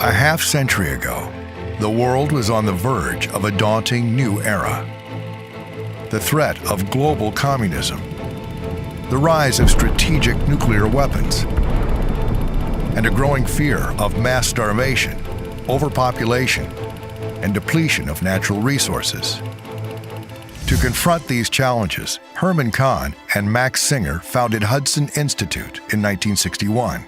A half-century ago, the world was on the verge of a daunting new era. The threat of global communism, the rise of strategic nuclear weapons, and a growing fear of mass starvation, overpopulation, and depletion of natural resources. To confront these challenges, Herman Kahn and Max Singer founded Hudson Institute in 1961.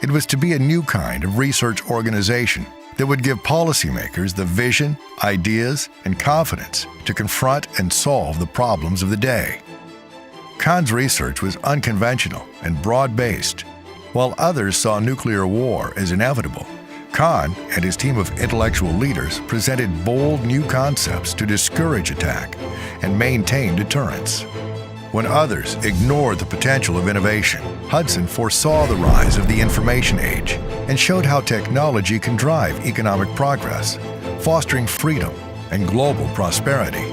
It was to be a new kind of research organization that would give policymakers the vision, ideas, and confidence to confront and solve the problems of the day. Kahn's research was unconventional and broad-based. While others saw nuclear war as inevitable, Kahn and his team of intellectual leaders presented bold new concepts to discourage attack and maintain deterrence. When others ignored the potential of innovation, Hudson foresaw the rise of the information age and showed how technology can drive economic progress, fostering freedom and global prosperity.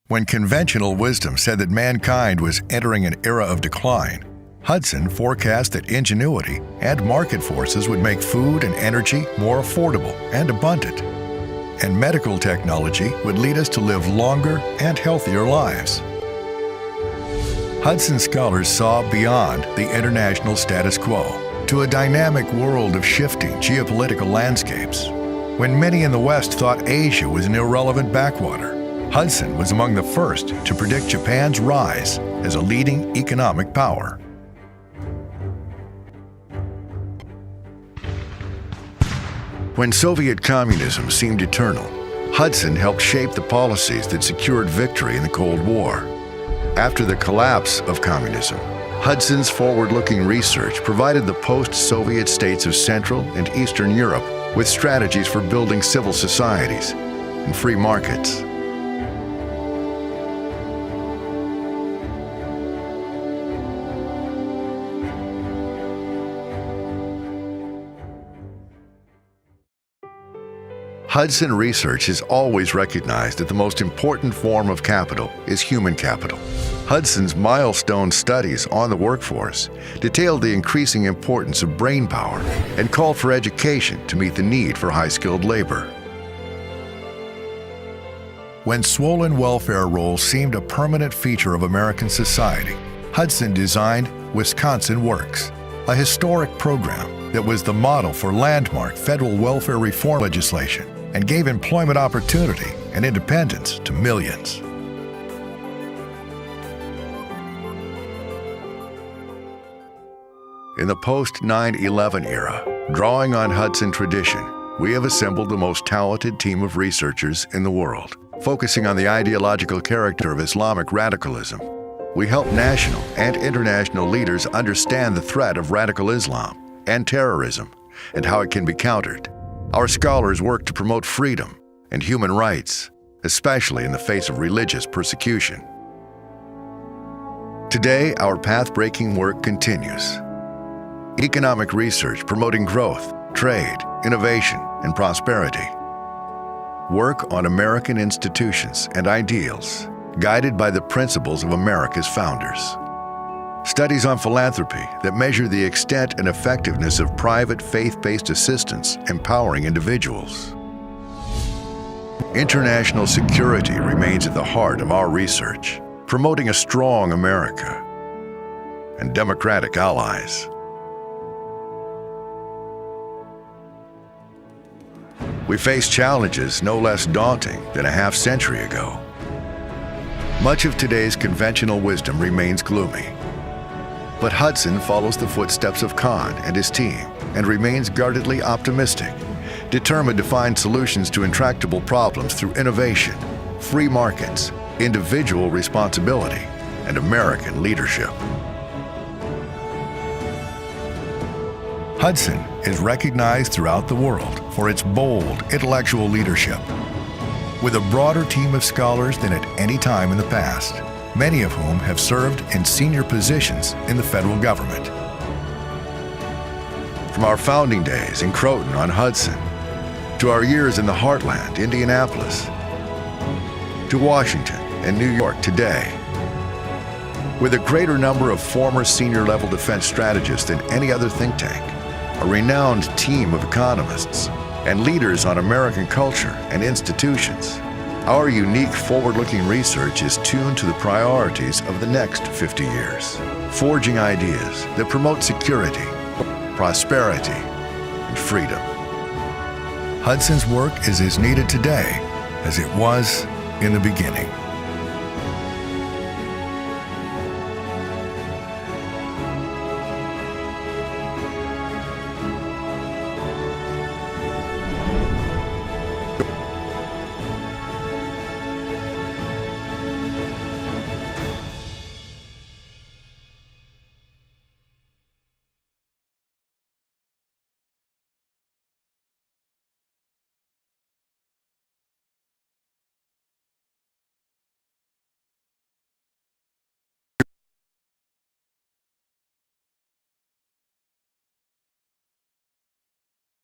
When conventional wisdom said that mankind was entering an era of decline, Hudson forecast that ingenuity and market forces would make food and energy more affordable and abundant, and medical technology would lead us to live longer and healthier lives. Hudson scholars saw beyond the international status quo to a dynamic world of shifting geopolitical landscapes. When many in the West thought Asia was an irrelevant backwater, Hudson was among the first to predict Japan's rise as a leading economic power. When Soviet communism seemed eternal, Hudson helped shape the policies that secured victory in the Cold War. After the collapse of communism, Hudson's forward-looking research provided the post-Soviet states of Central and Eastern Europe with strategies for building civil societies and free markets. Hudson research has always recognized that the most important form of capital is human capital. Hudson's milestone studies on the workforce detailed the increasing importance of brain power and called for education to meet the need for high-skilled labor. When swollen welfare rolls seemed a permanent feature of American society, Hudson designed Wisconsin Works, a historic program that was the model for landmark federal welfare reform legislation and gave employment opportunity and independence to millions. In the post-9/11 era, drawing on Hudson tradition, we have assembled the most talented team of researchers in the world, focusing on the ideological character of Islamic radicalism. We help national and international leaders understand the threat of radical Islam and terrorism and how it can be countered. Our scholars work to promote freedom and human rights, especially in the face of religious persecution. Today, our path-breaking work continues. Economic research promoting growth, trade, innovation, and prosperity. Work on American institutions and ideals, guided by the principles of America's founders. Studies on philanthropy that measure the extent and effectiveness of private faith-based assistance empowering individuals. International security remains at the heart of our research, promoting a strong America and democratic allies. We face challenges no less daunting than a half-century ago. Much of today's conventional wisdom remains gloomy. But Hudson follows the footsteps of Kahn and his team and remains guardedly optimistic, determined to find solutions to intractable problems through innovation, free markets, individual responsibility, and American leadership. Hudson is recognized throughout the world for its bold intellectual leadership. With a broader team of scholars than at any time in the past, many of whom have served in senior positions in the federal government. From our founding days in Croton on Hudson, to our years in the Heartland, Indianapolis, to Washington and New York today, with a greater number of former senior-level defense strategists than any other think tank, a renowned team of economists, and leaders on American culture and institutions. Our unique forward-looking research is tuned to the priorities of the next 50 years, forging ideas that promote security, prosperity, and freedom. Hudson's work is as needed today as it was in the beginning.